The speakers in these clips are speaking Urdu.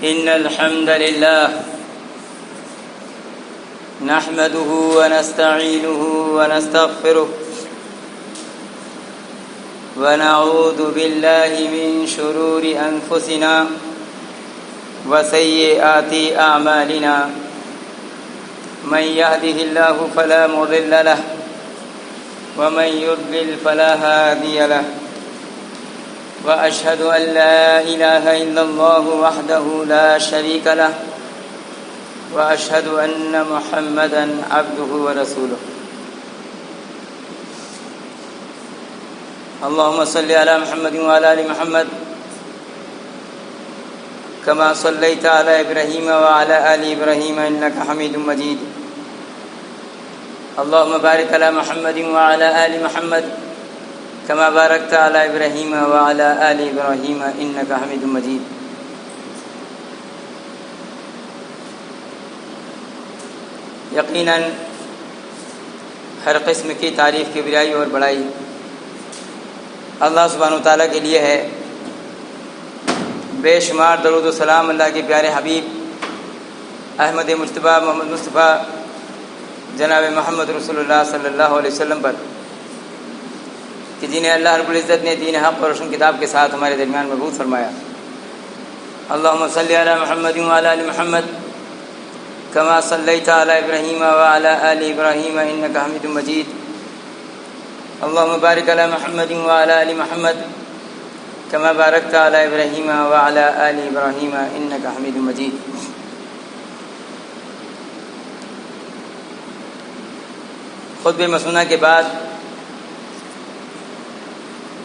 إن الحمد لله نحمده ونستعينه ونستغفره ونعوذ بالله من شرور أنفسنا وسيئات أعمالنا من يهده الله فلا مضل له ومن يضلل فلا هادي له وأشهد أن لا إله إلا الله وحده لا شريك له وأشهد أن محمدا عبده ورسوله اللهم صل على محمد وعلى آل محمد كما صليت على إبراهيم وعلى آل إبراهيم إنك حميد مجيد اللهم بارك على محمد وعلى آل محمد كما باركت على إبراهيم وعلى آل إبراهيم إنك حميد مجيد یقیناً ہر قسم کی تعریف کی بڑائی اور بڑائی اللہ سبحانہ وتعالیٰ کے لیے ہے۔ بے شمار درود و سلام اللہ کے پیارے حبیب احمد مجتبیٰ محمد مصطفیٰ جناب محمد رسول اللہ صلی اللہ علیہ وسلم پر، کہ جنہیں اللہ رب العزت نے دین حق اور روشن کتاب کے ساتھ ہمارے درمیان مبعوث فرمایا۔ اللہم صلی علی محمد وعلی آل محمد کما صلیت علی ابراہیم وعلی آل ابراہیم انک حمید مجید اللہم بارک علی محمد وعلی آل محمد کما بارکت علی ابراہیم وعلی آل ابراہیم انک حمید مجید۔ خطبہ مسنونہ کے بعد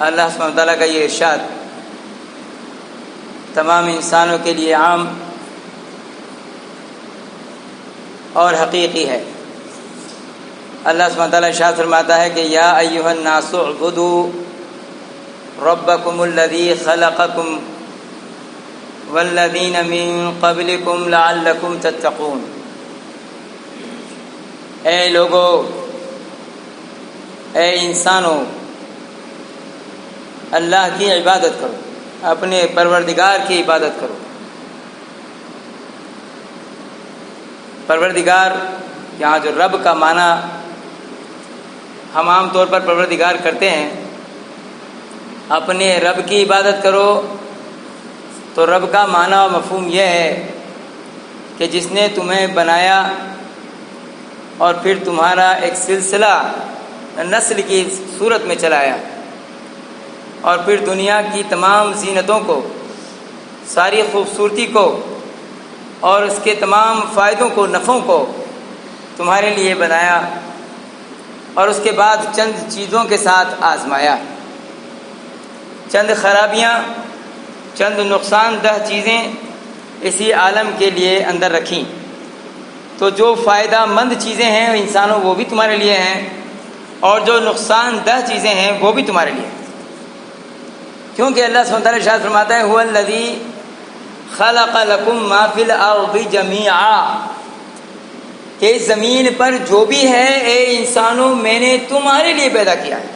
اللہ سبحانہ وتعالیٰ کا یہ ارشاد تمام انسانوں کے لیے عام اور حقیقی ہے۔ اللہ سبحانہ وتعالیٰ ارشاد فرماتا ہے کہ یا ایھا الناس اعبدوا ربکم الذی خلقکم والذین من قبلکم لعلکم تتقون۔ اے لوگو، اے انسانوں، اللہ کی عبادت کرو، اپنے پروردگار کی عبادت کرو۔ پروردگار یہاں جو رب کا معنی ہم عام طور پر پروردگار کرتے ہیں، اپنے رب کی عبادت کرو تو رب کا معنی و مفہوم یہ ہے کہ جس نے تمہیں بنایا اور پھر تمہارا ایک سلسلہ نسل کی صورت میں چلایا، اور پھر دنیا کی تمام زینتوں کو، ساری خوبصورتی کو اور اس کے تمام فائدوں کو، نفعوں کو تمہارے لیے بنایا، اور اس کے بعد چند چیزوں کے ساتھ آزمایا، چند خرابیاں، چند نقصان دہ چیزیں اسی عالم کے لیے اندر رکھیں۔ تو جو فائدہ مند چیزیں ہیں انسانوں وہ بھی تمہارے لیے ہیں، اور جو نقصان دہ چیزیں ہیں وہ بھی تمہارے لیے ہیں، کیونکہ اللہ سبحانہ وتعالیٰ ارشاد فرماتا ہے هو الذی خلق لکم ما فی الارض جمیعا، کہ زمین پر جو بھی ہے اے انسانوں میں نے تمہارے لیے پیدا کیا ہے،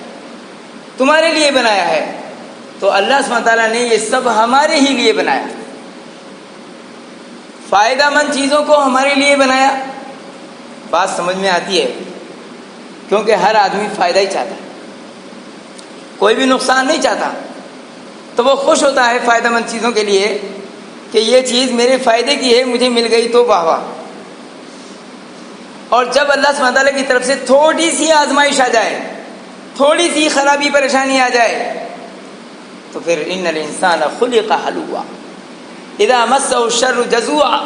تمہارے لیے بنایا ہے۔ تو اللہ سبحانہ وتعالیٰ نے یہ سب ہمارے ہی لیے بنایا، فائدہ مند چیزوں کو ہمارے لیے بنایا۔ بات سمجھ میں آتی ہے، کیونکہ ہر آدمی فائدہ ہی چاہتا ہے، کوئی بھی نقصان نہیں چاہتا، تو وہ خوش ہوتا ہے فائدہ مند چیزوں کے لیے کہ یہ چیز میرے فائدے کی ہے، مجھے مل گئی تو واہ واہ۔ اور جب اللہ سبحانہ تعالیٰ کی طرف سے تھوڑی سی آزمائش آ جائے، تھوڑی سی خرابی پریشانی آ جائے، تو پھر ان الانسان خلق ہلوعا اذا مسہ الشر جزوعا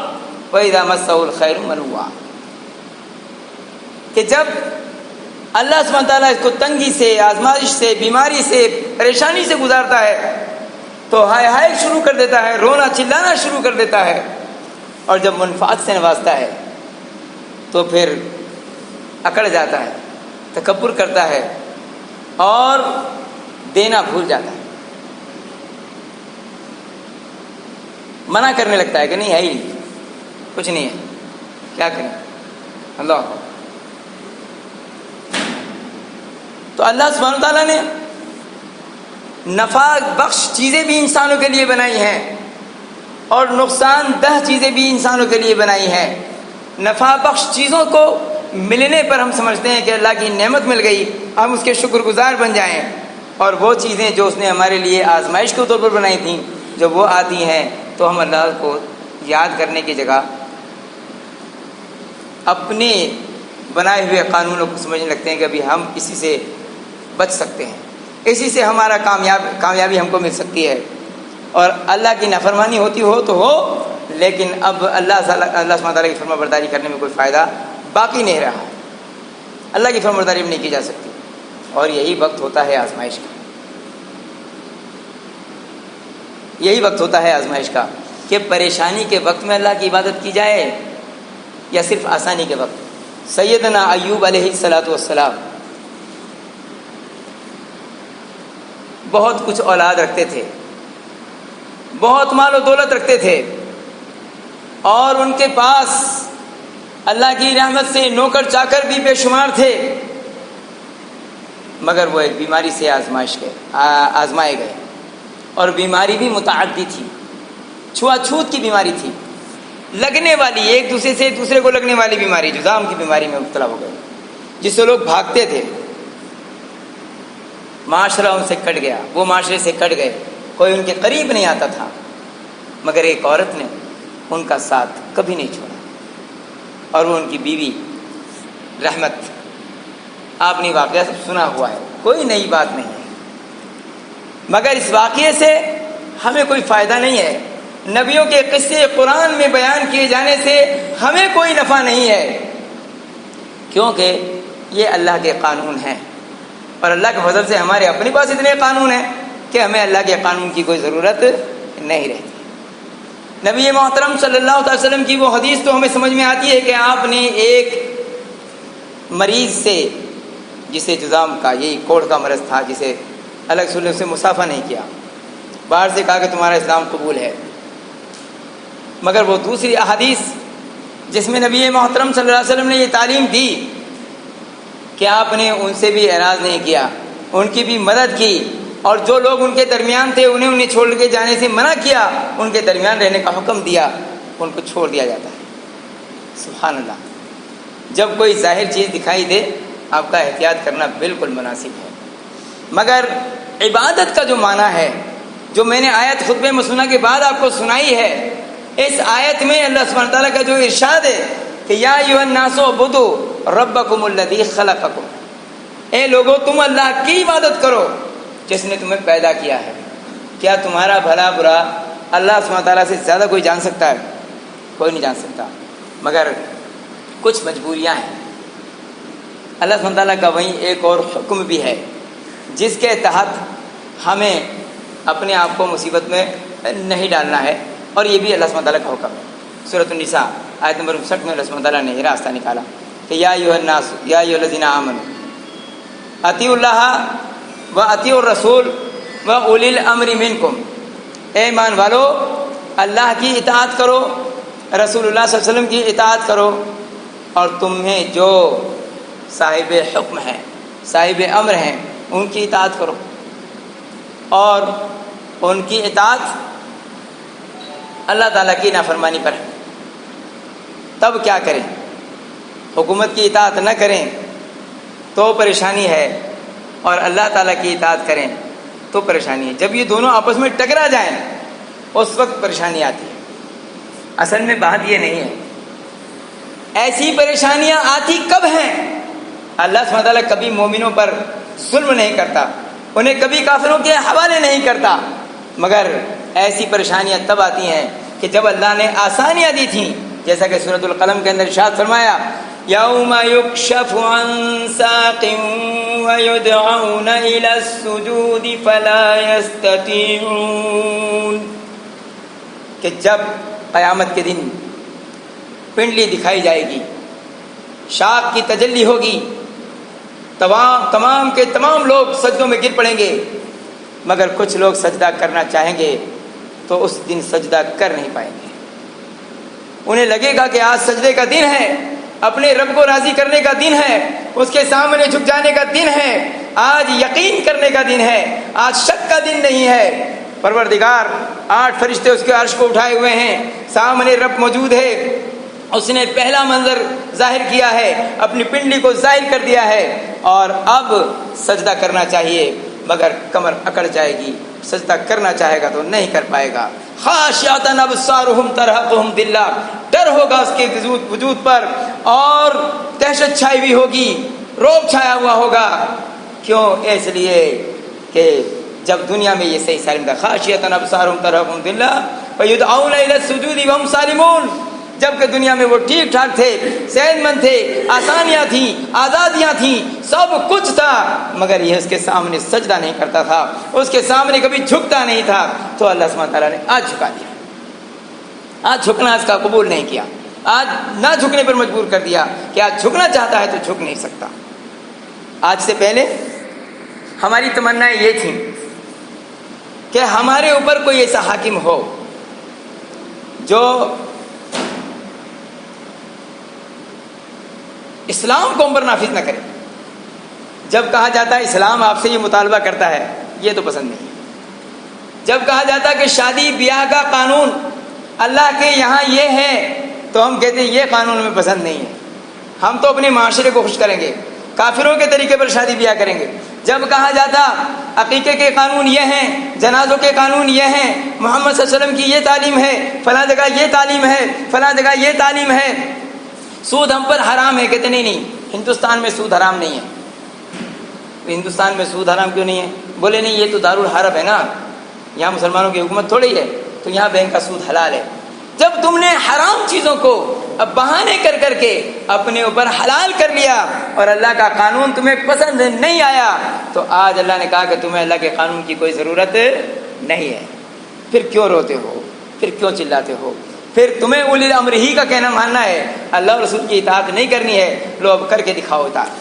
واذا مسہ الخیر منوعا، کہ جب اللہ سبحانہ تعالیٰ اس کو تنگی سے، آزمائش سے، بیماری سے، پریشانی سے گزارتا ہے تو ہائے ہائے شروع کر دیتا ہے، رونا چلانا شروع کر دیتا ہے، اور جب منفعت سے نوازتا ہے تو پھر اکڑ جاتا ہے، تکبر کرتا ہے اور دینا بھول جاتا ہے، منع کرنے لگتا ہے کہ نہیں ہے ہی کچھ نہیں ہے، کیا کریں اللہ۔ تو اللہ سبحانہ تعالیٰ نے نفع بخش چیزیں بھی انسانوں کے لیے بنائی ہیں، اور نقصان دہ چیزیں بھی انسانوں کے لیے بنائی ہیں۔ نفع بخش چیزوں کو ملنے پر ہم سمجھتے ہیں کہ اللہ کی نعمت مل گئی، ہم اس کے شکر گزار بن جائیں، اور وہ چیزیں جو اس نے ہمارے لیے آزمائش کے طور پر بنائی تھیں جب وہ آتی ہیں تو ہم اللہ کو یاد کرنے کی جگہ اپنے بنائے ہوئے قانونوں کو سمجھنے لگتے ہیں کہ ابھی ہم اسی سے بچ سکتے ہیں، اسی سے ہمارا کامیابی ہم کو مل سکتی ہے، اور اللہ کی نافرمانی ہوتی ہو تو ہو، لیکن اب اللہ سبحانہ تعالیٰ کی فرما برداری کرنے میں کوئی فائدہ باقی نہیں رہا ہے، اللہ کی فرما برداری نہیں کی جا سکتی، اور یہی وقت ہوتا ہے آزمائش کا، یہی وقت ہوتا ہے آزمائش کا کہ پریشانی کے وقت میں اللہ کی عبادت کی جائے یا صرف آسانی کے وقت۔ سیدنا ایوب علیہ الصلاۃ والسلام بہت کچھ اولاد رکھتے تھے، بہت مال و دولت رکھتے تھے، اور ان کے پاس اللہ کی رحمت سے نوکر چاکر بھی بے شمار تھے، مگر وہ ایک بیماری سے آزمائے گئے، اور بیماری بھی متعدی تھی، چھوا چھوت کی بیماری تھی، لگنے والی، ایک دوسرے سے دوسرے کو لگنے والی بیماری، جذام کی بیماری میں مبتلا ہو گئے، جس سے لوگ بھاگتے تھے، معاشرہ ان سے کٹ گیا، وہ معاشرے سے کٹ گئے، کوئی ان کے قریب نہیں آتا تھا، مگر ایک عورت نے ان کا ساتھ کبھی نہیں چھوڑا، اور وہ ان کی بیوی رحمت۔ آپ نے واقعہ سب سنا ہوا ہے، کوئی نئی بات نہیں ہے، مگر اس واقعے سے ہمیں کوئی فائدہ نہیں ہے، نبیوں کے قصے قرآن میں بیان کیے جانے سے ہمیں کوئی نفع نہیں ہے، کیونکہ یہ اللہ کے قانون ہیں، اور اللہ کے فضل سے ہمارے اپنے پاس اتنے قانون ہیں کہ ہمیں اللہ کے قانون کی کوئی ضرورت نہیں رہتی۔ نبی محترم صلی اللہ علیہ وسلم کی وہ حدیث تو ہمیں سمجھ میں آتی ہے کہ آپ نے ایک مریض سے، جسے جذام کا، یہی کوڑ کا مرض تھا، جسے الگ سے اسے مسافہ نہیں کیا، باہر سے کہا کہ تمہارا اسلام قبول ہے، مگر وہ دوسری احادیث جس میں نبی محترم صلی اللہ علیہ وسلم نے یہ تعلیم دی کہ آپ نے ان سے بھی اعراض نہیں کیا، ان کی بھی مدد کی، اور جو لوگ ان کے درمیان تھے انہیں چھوڑ کے جانے سے منع کیا، ان کے درمیان رہنے کا حکم دیا، ان کو چھوڑ دیا جاتا ہے۔ سبحان اللہ، جب کوئی ظاہر چیز دکھائی دے آپ کا احتیاط کرنا بالکل مناسب ہے، مگر عبادت کا جو معنی ہے، جو میں نے آیت خطبہ مسنہ کے بعد آپ کو سنائی ہے، اس آیت میں اللہ سبحانہ تعالیٰ کا جو ارشاد ہے کہ یا ایھا الناس اعبدوا ربکم الذی خلقکم، اے لوگو تم اللہ کی عبادت کرو جس نے تمہیں پیدا کیا ہے۔ کیا تمہارا بھلا برا اللہ سبحانہ تعالیٰ سے زیادہ کوئی جان سکتا ہے؟ کوئی نہیں جان سکتا، مگر کچھ مجبوریاں ہیں۔ اللہ سبحانہ تعالیٰ کا وہیں ایک اور حکم بھی ہے جس کے تحت ہمیں اپنے آپ کو مصیبت میں نہیں ڈالنا ہے، اور یہ بھی اللہ سبحانہ تعالیٰ کا حکم ہے۔ سورۃ النساء آیت نمبر 59 میں اللہ سبحانہ تعالیٰ نے یہ راستہ نکالا کہ یا ایھا الناس یا ایھا الذین آمنوا اطیعوا اللہ و اطیعوا الرسول و اولی الامر منکم، اے ایمان والو اللہ کی اطاعت کرو، رسول اللہ صلی اللہ علیہ وسلم کی اطاعت کرو، اور تمہیں جو صاحب حکم ہیں، صاحب امر ہیں، ان کی اطاعت کرو، اور ان کی اطاعت اللہ تعالیٰ کی نافرمانی پر ہے۔ تب کیا کریں؟ حکومت کی اطاعت نہ کریں تو پریشانی ہے، اور اللہ تعالیٰ کی اطاعت کریں تو پریشانی ہے۔ جب یہ دونوں آپس میں ٹکرا جائیں اس وقت پریشانی آتی ہے۔ اصل میں بات یہ نہیں ہے، ایسی پریشانیاں آتی کب ہیں؟ اللہ سبحانہ تعالیٰ کبھی مومنوں پر ظلم نہیں کرتا، انہیں کبھی کافروں کے حوالے نہیں کرتا، مگر ایسی پریشانیاں تب آتی ہیں کہ جب اللہ نے آسانیاں دی تھیں، جیسا کہ سورۃ القلم کے اندر ارشاد فرمایا یوم یکشف عن ساق ویدعون الی السجود فلا یستطیعون، کہ جب قیامت کے دن پنڈلی دکھائی جائے گی، شاق کی تجلی ہوگی، تمام کے تمام لوگ سجدوں میں گر پڑیں گے، مگر کچھ لوگ سجدہ کرنا چاہیں گے تو اس دن سجدہ کر نہیں پائیں گے۔ انہیں لگے گا کہ آج سجدے کا دن ہے، اپنے رب کو راضی کرنے کا دن ہے، اس کے سامنے جھک جانے کا دن ہے، آج یقین کرنے کا دن ہے، آج شک کا دن نہیں ہے، پروردگار 8 فرشتے اس کے عرش کو اٹھائے ہوئے ہیں، سامنے رب موجود ہے، اس نے پہلا منظر ظاہر کیا ہے، اپنی پنڈلی کو ظاہر کر دیا ہے، اور اب سجدہ کرنا چاہیے مگر کمر اکڑ جائے گی، سجدہ کرنا چاہے گا تو نہیں کر پائے گا۔ خاشعۃ ابصارہم ترہقہم ذلہ، ڈر ہوگا اس کے وجود پر اور دہشت چھائی ہوئی ہوگی، رعب چھایا ہوا ہوگا۔ کیوں؟ اس لیے کہ جب دنیا میں یہ صحیح سالم تھا، خاشعۃ ابصارہم ترہقہم ذلہ ویدعون الی السجود وہم سالمون، جبکہ دنیا میں وہ ٹھیک ٹھاک تھے، صحت مند تھے، آسانیاں تھیں، آزادیاں تھیں، سب کچھ تھا، مگر یہ اس کے سامنے سجدہ نہیں کرتا تھا، اس کے سامنے کبھی جھکتا نہیں تھا، تو اللہ سبحانہ تعالیٰ نے آج جھکا دیا، آج جھکنا اس کا قبول نہیں کیا، آج نہ جھکنے پر مجبور کر دیا کہ آج جھکنا چاہتا ہے تو جھک نہیں سکتا۔ آج سے پہلے ہماری تمنائیں یہ تھیں کہ ہمارے اوپر کوئی ایسا حاکم ہو جو اسلام کو ہم پر نافذ نہ کرے۔ جب کہا جاتا ہے اسلام آپ سے یہ مطالبہ کرتا ہے، یہ تو پسند نہیں ہے۔ جب کہا جاتا ہے کہ شادی بیاہ کا قانون اللہ کے یہاں یہ ہے، تو ہم کہتے ہیں یہ قانون ہمیں پسند نہیں ہے، ہم تو اپنے معاشرے کو خوش کریں گے، کافروں کے طریقے پر شادی بیاہ کریں گے۔ جب کہا جاتا عقیقے کے قانون یہ ہیں، جنازوں کے قانون یہ ہیں، محمد صلی اللہ علیہ وسلم کی یہ تعلیم ہے، فلاں جگہ یہ تعلیم ہے، فلاں جگہ یہ تعلیم ہے، سود ہم پر حرام ہے، کہتے نہیں ہندوستان میں سود حرام نہیں ہے۔ ہندوستان میں سود حرام کیوں نہیں ہے؟ بولے نہیں یہ تو دارالحرب ہے نا، یہاں مسلمانوں کی حکومت تھوڑی ہے، تو یہاں بینک کا سود حلال ہے۔ جب تم نے حرام چیزوں کو اب بہانے کر کر کے اپنے اوپر حلال کر لیا اور اللہ کا قانون تمہیں پسند نہیں آیا، تو آج اللہ نے کہا کہ تمہیں اللہ کے قانون کی کوئی ضرورت نہیں ہے، پھر کیوں روتے ہو، پھر کیوں چلاتے ہو، پھر تمہیں اولی الامر ہی کا کہنا ماننا ہے، اللہ اور رسول کی اطاعت نہیں کرنی ہے۔ لو اب کر کے دکھاؤ اطاعت،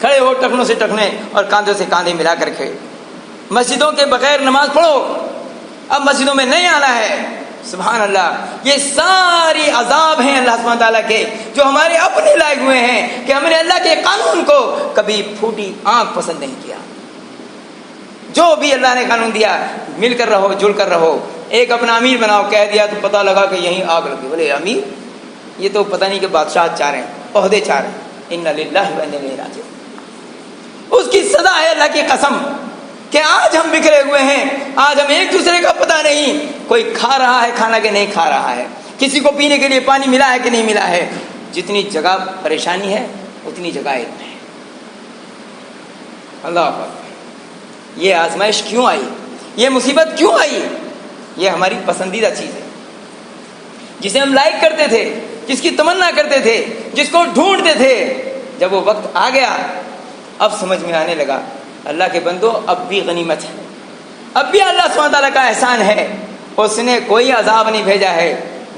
کھڑے ہو ٹخنوں سے ٹخنے اور کاندھوں سے کاندھے ملا کر کے، مسجدوں کے بغیر نماز پڑھو، اب مسجدوں میں نہیں آنا ہے۔ سبحان اللہ، یہ ساری عذاب ہیں اللہ سبحانہ تعالیٰ کے جو ہمارے اپنے لائے ہوئے ہیں کہ ہم نے اللہ کے قانون کو کبھی پھوٹی آنکھ پسند نہیں کیا۔ جو بھی اللہ نے قانون دیا مل کر رہو، جل کر رہو۔ ایک اپنا امیر بناؤ، کہہ دیا تو پتہ لگا کہ یہیں آگ لگی، بولے امیر یہ تو پتہ نہیں کہ بادشاہ چاہ رہے ہیں، عہدے چاہ رہے ہیں، انا للہ و انا الیہ راجعون۔ اس کی سزا ہے اللہ کی قسم کہ آج ہم بکھرے ہوئے ہیں، آج ہم ایک دوسرے کا پتہ نہیں، کوئی کھا رہا ہے کھانا کہ نہیں کھا رہا ہے، کسی کو پینے کے لیے پانی ملا ہے کہ نہیں ملا ہے۔ جتنی جگہ پریشانی ہے اتنی جگہ علم ہے۔ اللہ اکبر، یہ آزمائش کیوں آئی، یہ مصیبت کیوں آئی؟ یہ ہماری پسندیدہ چیز ہے جسے ہم لائک کرتے تھے، جس کی تمنا کرتے تھے، جس کو ڈھونڈتے تھے۔ جب وہ وقت آ گیا اب سمجھ میں آنے لگا اللہ کے بندو اب بھی غنیمت ہے، اب بھی اللہ سبحانہ تعالیٰ کا احسان ہے، اس نے کوئی عذاب نہیں بھیجا ہے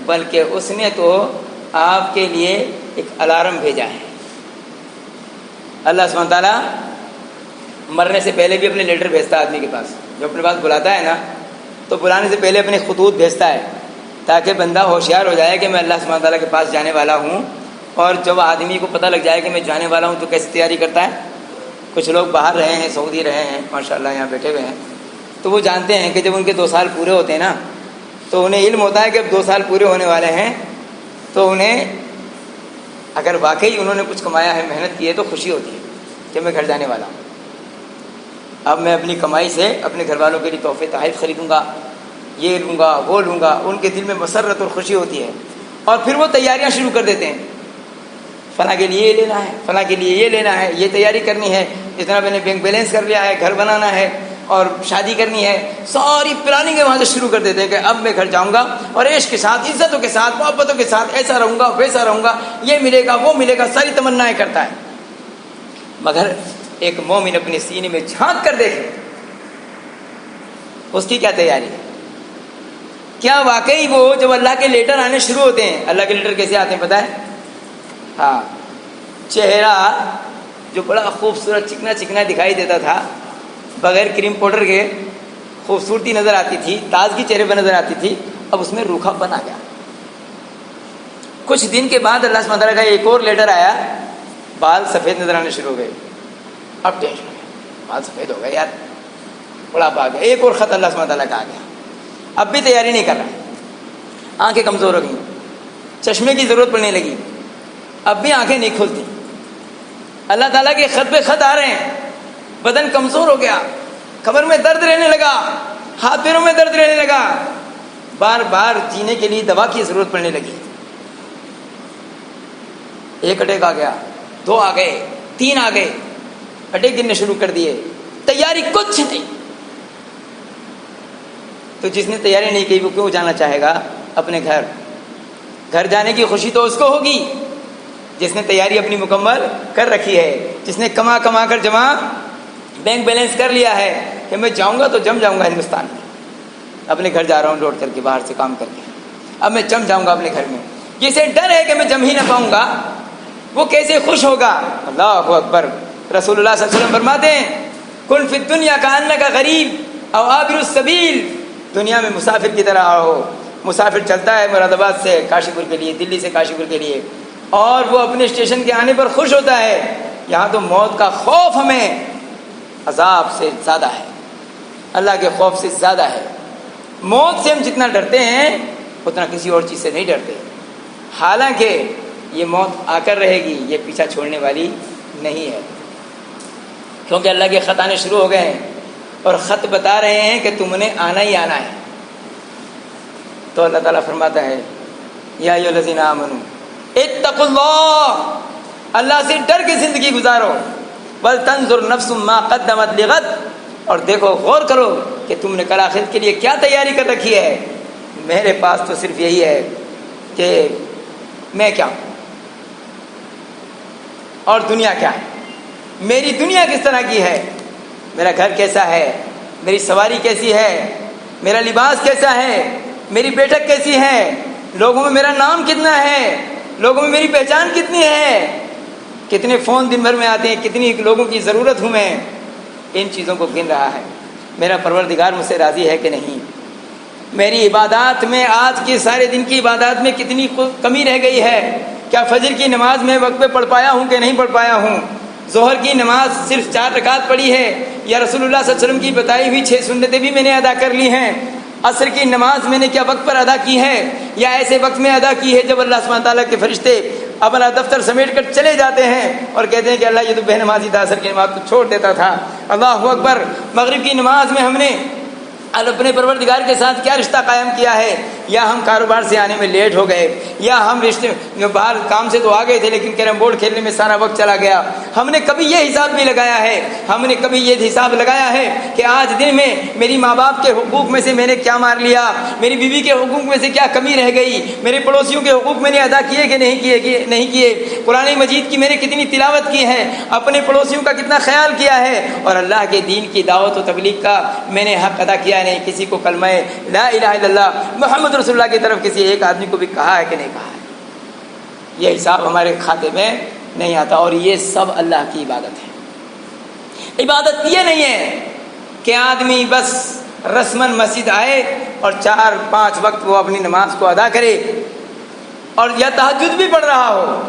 بلکہ اس نے تو آپ کے لیے ایک الارم بھیجا ہے۔ اللہ سبحانہ تعالیٰ مرنے سے پہلے بھی اپنے لیٹر بھیجتا ہے آدمی کے پاس، جو اپنے پاس بلاتا ہے نا تو بلانے سے پہلے اپنے خطوط بھیجتا ہے تاکہ بندہ ہوشیار ہو جائے کہ میں اللہ سبحانہ تعالیٰ کے پاس جانے والا ہوں۔ اور جب آدمی کو پتہ لگ جائے کہ میں جانے والا ہوں تو کیسے تیاری کرتا ہے؟ کچھ لوگ باہر رہے ہیں، سعودی رہے ہیں، ماشاءاللہ یہاں بیٹھے ہوئے ہیں، تو وہ جانتے ہیں کہ جب ان کے 2 سال پورے ہوتے ہیں نا تو انہیں علم ہوتا ہے کہ اب 2 سال پورے ہونے والے ہیں، تو انہیں اگر واقعی انہوں نے کچھ کمایا ہے، محنت کی ہے، تو خوشی ہوتی ہے کہ میں گھر جانے والا ہوں، اب میں اپنی کمائی سے اپنے گھر والوں کے لیے تحفے تحائف خریدوں گا، یہ لوں گا وہ لوں گا، ان کے دل میں مسرت اور خوشی ہوتی ہے، اور پھر وہ تیاریاں شروع کر دیتے ہیں، فلاں کے لیے یہ لینا ہے، فلاں کے لیے یہ لینا ہے، یہ تیاری کرنی ہے، اتنا میں نے بینک بیلنس کر لیا ہے، گھر بنانا ہے اور شادی کرنی ہے، ساری پلاننگ وہاں سے شروع کر دیتے ہیں کہ اب میں گھر جاؤں گا اور عیش کے ساتھ، عزتوں کے ساتھ، محبتوں کے ساتھ ایسا رہوں گا ویسا رہوں گا، یہ ملے گا وہ ملے گا، ساری تمنائیں کرتا ہے۔ مگر ایک مومن اپنے سینے میں جھانک کر دیکھے اس کی کیا تیاری ہے، کیا واقعی وہ جب اللہ کے لیٹر آنے شروع ہوتے ہیں، اللہ کے لیٹر کیسے آتے ہیں پتہ ہے؟ ہاں، چہرہ جو بڑا خوبصورت چکنا چکنا دکھائی دیتا تھا، بغیر کریم پاؤڈر کے خوبصورتی نظر آتی تھی، تازگی چہرے پر نظر آتی تھی، اب اس میں روکھا پن آ گیا۔ کچھ دن کے بعد اللہ سبحانہ تعالیٰ کا ایک اور لیٹر آیا، بال سفید نظر آنے شروع ہو گئے، اب ٹینشن ہو گیا، بال سفید ہو گئے یار، بڑھاپا آ گیا، ایک اور خط اللہ سبحانہ تعالیٰ کا آ گیا، اب بھی تیاری نہیں کر رہا، آنکھیں کمزور ہو گئیں، چشمے کی ضرورت پڑنے لگی، اب بھی آنکھیں نہیں کھلتی، اللہ تعالیٰ کے خط پہ خط آ رہے ہیں، بدن کمزور ہو گیا، کمر میں درد رہنے لگا، ہاتھ پیروں میں درد رہنے لگا، بار بار جینے کے لیے دوا کی ضرورت پڑنے لگی، ایک اٹیک آ گیا، 2 آ گئے، 3 آ گئے، اٹیک گرنے شروع کر دیے، تیاری کچھ نہیں۔ تو جس نے تیاری نہیں کی وہ کیوں جانا چاہے گا اپنے گھر جانے کی خوشی تو اس کو ہوگی جس نے تیاری اپنی مکمل کر رکھی ہے، جس نے کما کر جمع بینک بیلنس کر لیا ہے کہ میں جاؤں گا تو جم جاؤں گا ہندوستان میں، اپنے گھر جا رہا ہوں لوٹ کر کے، باہر سے کام کر کے، اب میں جم جاؤں گا اپنے گھر میں۔ جسے ڈر ہے کہ میں جم ہی نہ پاؤں گا وہ کیسے خوش ہوگا؟ اللہ اکبر۔ رسول اللہ صلی اللہ علیہ وسلم فرماتے ہیں کن فی الدنیا کانک غریب او عابر السبیل، دنیا میں مسافر کی طرح ہو، مسافر چلتا ہے مراد آباد سے کاشی پور کے لیے، دلی سے کاشی پور کے لیے، اور وہ اپنے اسٹیشن کے آنے پر خوش ہوتا ہے، یہاں تو موت کا خوف ہمیں عذاب سے زیادہ ہے، اللہ کے خوف سے زیادہ ہے۔ موت سے ہم جتنا ڈرتے ہیں اتنا کسی اور چیز سے نہیں ڈرتے، حالانکہ یہ موت آ کر رہے گی، یہ پیچھا چھوڑنے والی نہیں ہے، کیونکہ اللہ کے خط آنے شروع ہو گئے ہیں اور خط بتا رہے ہیں کہ تم نے آنا ہی آنا ہے۔ تو اللہ تعالیٰ فرماتا ہے یا ایھا الذین آمنوا اتقوا اللہ، اللہ سے ڈر کے زندگی گزارو، ولتنظر نفس ما قدمت لغد، اور دیکھو غور کرو کہ تم نے کل آخرت کے لیے کیا تیاری کر رکھی ہے۔ میرے پاس تو صرف یہی ہے کہ میں کیا ہوں اور دنیا کیا ہے، میری دنیا کس طرح کی ہے، میرا گھر کیسا ہے، میری سواری کیسی ہے، میرا لباس کیسا ہے، میری بیٹھک کیسی ہے، لوگوں میں میرا نام کتنا ہے، لوگوں میں میری پہچان کتنی ہے، کتنے فون دن بھر میں آتے ہیں، کتنی لوگوں کی ضرورت ہوں میں، ان چیزوں کو گن رہا ہے۔ میرا پروردگار مجھ سے راضی ہے کہ نہیں، میری عبادات میں آج کے سارے دن کی عبادات میں کتنی کمی رہ گئی ہے، کیا فجر کی نماز میں وقت پہ پڑھ پایا ہوں کہ نہیں پڑھ پایا ہوں، ظہر کی نماز صرف 4 رکعت پڑھی ہے یا رسول اللہ صلی اللہ علیہ وسلم کی بتائی ہوئی 6 سنتیں بھی میں نے ادا کر لی ہیں، عصر کی نماز میں نے کیا وقت پر ادا کی ہے یا ایسے وقت میں ادا کی ہے جب اللہ سبحانہ تعالیٰ کے فرشتے اپنا دفتر سمیٹ کر چلے جاتے ہیں اور کہتے ہیں کہ اللہ یہ تو بے نمازی تھا، عصر کی نماز کو چھوڑ دیتا تھا۔ اللہ اکبر۔ مغرب کی نماز میں ہم نے اپنے پروردگار کے ساتھ کیا رشتہ قائم کیا ہے، یا ہم کاروبار سے آنے میں لیٹ ہو گئے، یا ہم رشتے باہر کام سے تو آ گئے تھے لیکن کیرم بورڈ کھیلنے میں سارا وقت چلا گیا۔ ہم نے کبھی یہ حساب بھی لگایا ہے، ہم نے کبھی یہ حساب لگایا ہے کہ آج دن میں میری ماں باپ کے حقوق میں سے میں نے کیا مار لیا، میری بیوی کے حقوق میں سے کیا کمی رہ گئی، میرے پڑوسیوں کے حقوق میں نے ادا کیے کہ نہیں کیے، قرآن مجید کی میں نے کتنی تلاوت کی ہے، اپنے پڑوسیوں کا کتنا خیال کیا ہے، اور اللہ کے دین کی دعوت و تبلیغ کا میں نے حق ادا کیا نہیں، کسی کو کلمہ لا الہ الا اللہ محمد رسول اللہ کی طرف کسی ایک آدمی کو بھی کہا ہے کہ نہیں کہا ہے۔ یہ حساب ہمارے کھاتے میں نہیں آتا، اور یہ سب اللہ کی عبادت ہے۔ عبادت یہ نہیں ہے کہ آدمی بس رسماً مسجد آئے اور 4-5 وقت وہ اپنی نماز کو ادا کرے اور یا تہجد بھی پڑھ رہا ہو،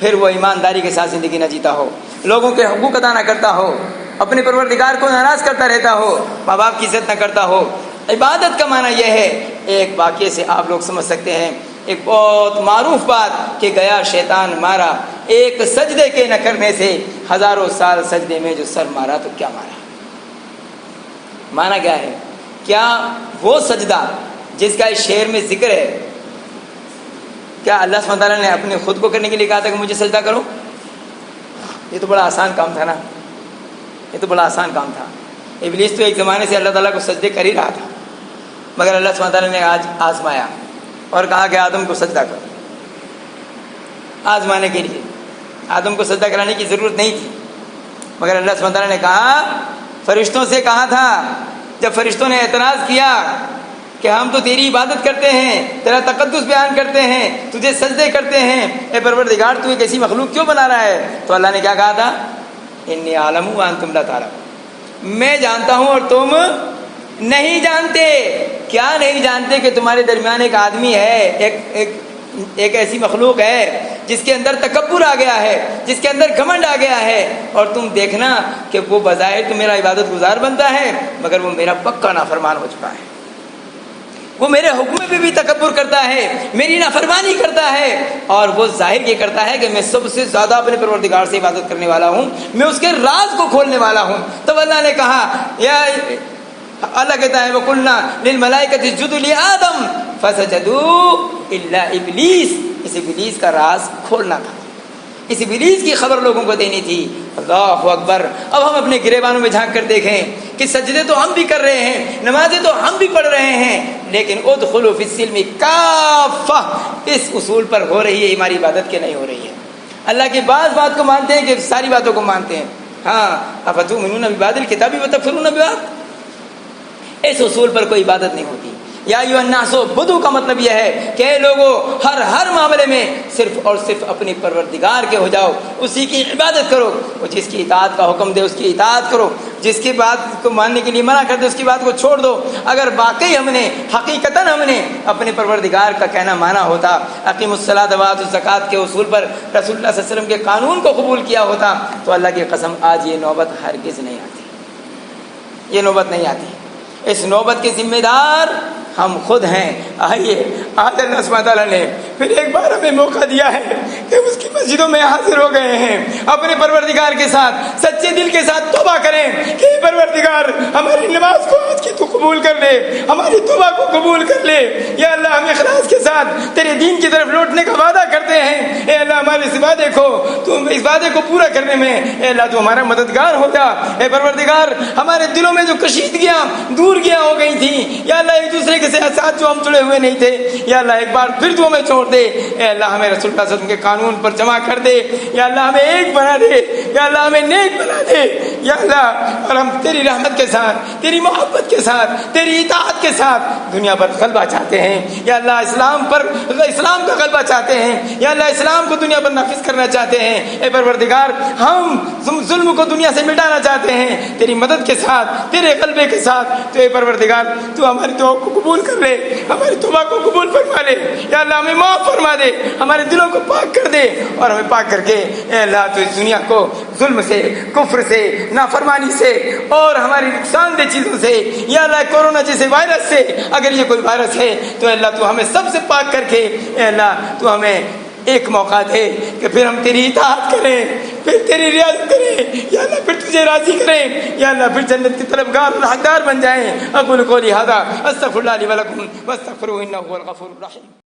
پھر وہ ایمانداری کے ساتھ زندگی نہ جیتا ہو، لوگوں کے حقوق ادا نہ کرتا ہو، اپنے پروردگار کو ناراض کرتا رہتا ہو، ماں باپ کی عزت نہ کرتا ہو۔ عبادت کا معنی یہ ہے، ایک واقعے سے آپ لوگ سمجھ سکتے ہیں، ایک بہت معروف بات کہ گیا شیطان مارا، ایک سجدے کے نہ کرنے سے 1000 سال سجدے میں جو سر مارا تو کیا مارا۔ معنی کیا ہے؟ کیا وہ سجدہ جس کا اس شعر میں ذکر ہے، کیا اللہ سبحانہ تعالیٰ نے اپنے خود کو کرنے کے لیے کہا تھا کہ مجھے سجدہ کرو؟ یہ تو بڑا آسان کام تھا نا، یہ تو بڑا آسان کام تھا۔ ابلیس تو ایک زمانے سے اللہ تعالیٰ کو سجدے کر ہی رہا تھا، مگر اللہ سبحانہ تعالیٰ نے آج آزمایا اور کہا کہ آدم کو سجدہ کرو۔ آزمانے کے لیے آدم کو سجدہ کرانے کی ضرورت نہیں تھی، مگر اللہ سبحانہ تعالیٰ نے کہا، فرشتوں سے کہا تھا، جب فرشتوں نے اعتراض کیا کہ ہم تو تیری عبادت کرتے ہیں، تیرا تقدس بیان کرتے ہیں، تجھے سجدے کرتے ہیں، اے پروردگار تو ایک ایسی مخلوق کیوں بنا رہا ہے؟ تو اللہ نے کیا کہا تھا؟ انی اعلم وانتم لا تعلمون، میں جانتا ہوں اور تم نہیں جانتے۔ کیا نہیں جانتے؟ کہ تمہارے درمیان ایک آدمی ہے، ایک ایسی مخلوق ہے جس کے اندر تکبر آ گیا ہے، جس کے اندر گھمنڈ آ گیا ہے، اور تم دیکھنا کہ وہ بظاہر تو میرا عبادت گزار بنتا ہے مگر وہ میرا پکا نافرمان ہو چکا ہے، وہ میرے حکم پہ بھی تکبر کرتا ہے، میری نافرمانی کرتا ہے، اور وہ ظاہر یہ کرتا ہے کہ میں سب سے زیادہ اپنے پروردگار سے عبادت کرنے والا ہوں، میں اس کے راز کو کھولنے والا ہوں۔ تو اللہ نے کہا یا اللہ کہتا ہے وَقُلْنَا لِلْمَلَائِكَةِ اسْجُدُوا لِآدَمَ فَسَجَدُوا إِلَّا إِبْلِيسَ، اس ابلیس کا راز کھولنا تھا، اس ابلیس کی خبر لوگوں کو دینی تھی۔ اللہ اکبر۔ اب ہم اپنے گریبانوں میں جھانک کر دیکھیں کہ سجدے تو ہم بھی کر رہے ہیں، نمازیں تو ہم بھی پڑھ رہے ہیں، لیکن ادخلوا فی السلم کافہ اس اصول پر ہو رہی ہے ہماری عبادت کے نہیں ہو رہی ہے۔ اللہ کی بعض بات کو مانتے ہیں کہ ساری باتوں کو مانتے ہیں۔ ہاں افتؤمنون ببعض الکتاب وتکفرون ببعض، اس اصول پر کوئی عبادت نہیں ہوتی۔ یا ایھا الناس بدو کا مطلب یہ ہے کہ اے لوگوں ہر معاملے میں صرف اور صرف اپنے پروردگار کے ہو جاؤ، اسی کی عبادت کرو، وہ جس کی اطاعت کا حکم دے اس کی اطاعت کرو، جس کی بات کو ماننے کے لیے منع کر دے اس کی بات کو چھوڑ دو۔ اگر واقعی ہم نے حقیقتاً ہم نے اپنے پروردگار کا کہنا مانا ہوتا، اقیموا الصلاۃ وآتوا الزکوٰۃ کے اصول پر رسول اللہ صلی اللہ علیہ وسلم کے قانون کو قبول کیا ہوتا، تو اللہ کی قسم آج یہ نوبت ہرگز نہیں آتی، یہ نوبت نہیں آتی۔ اس نوبت کے ذمہ دار ہم خود ہیں۔ آئیے آج اللہ سبحانہ تعالیٰ نے پھر ایک بار ہمیں موقع دیا ہے کہ اس کی مسجدوں میں حاضر ہو گئے ہیں، اپنے پروردگار کے ساتھ سچے دل کے ساتھ توبہ کریں کہ اے پروردگار ہماری نماز کو آج کی تو قبول کر لے، ہماری توبہ کو قبول کر لے۔ یا اللہ ہم اخلاص کے ساتھ تیرے دین کی طرف لوٹنے کا وعدہ کرتے ہیں۔ اے اللہ ہمارے اس وعدے کو تو اس وعدے کو پورا کرنے میں اے اللہ تو ہمارا مددگار ہو جا۔ اے پروردگار ہمارے دلوں میں جو کشیدگیاں دور گیا ہو گئی تھیں، یا اللہ ایک دوسرے کے ساتھ جو ہم جڑے ہوئے نہیں تھے، یا اللہ ایک بار پھر تو ہمیں چھوڑ دے۔ اے اللہ ہمیں رسول اللہ صلی اللہ علیہ وسلم کے قانون پر جمع کر دے، یا اللہ ہمیں ایک بنا دے، یا اللہ ہمیں نیک بنا دے، یا اللہ اور ہم تیری رحمت کے ساتھ، تیری محبت کے ساتھ، تیری اطاعت کے ساتھ دنیا پر غلبہ چاہتے ہیں۔ یا اللہ اسلام کا غلبہ چاہتے ہیں، یا اللہ اسلام کو دنیا پر نافذ کرنا چاہتے ہیں۔ اے پروردگار ہم ظلم کو دنیا سے مٹانا چاہتے ہیں تیری مدد کے ساتھ، تیرے غلبے کے ساتھ۔ تو اے پروردگار تو ہماری دعا کو قبول کر لے، ہماری توبہ کو قبول فرما لے، یا اللہ ہمیں معاف فرما دے، ہمارے دلوں کو پاک کر دے، اور ہمیں پاک کر کے اے اللہ تو اس دنیا کو ظلم سے، کفر سے، نافرمانی سے اور ہماری نقصان دہ چیزوں سے، یا اللہ کورونا جیسے وائرس سے، اگر یہ کوئی وائرس ہے تو اے اللہ تو ہمیں سب سے پاک کر کے اے اللہ تو ہمیں ایک موقع دے کہ پھر ہم تیری اطاعت کریں، پھر تیری رعایت کریں، یا اللہ پھر تجھے راضی کریں، یا اللہ پھر جنت کی طلبگار اور حقدار بن جائیں۔ اقول قولی ھذا استغفر اللہ لی ولکم واستغفروہ انہ ھو الغفور الرحیم۔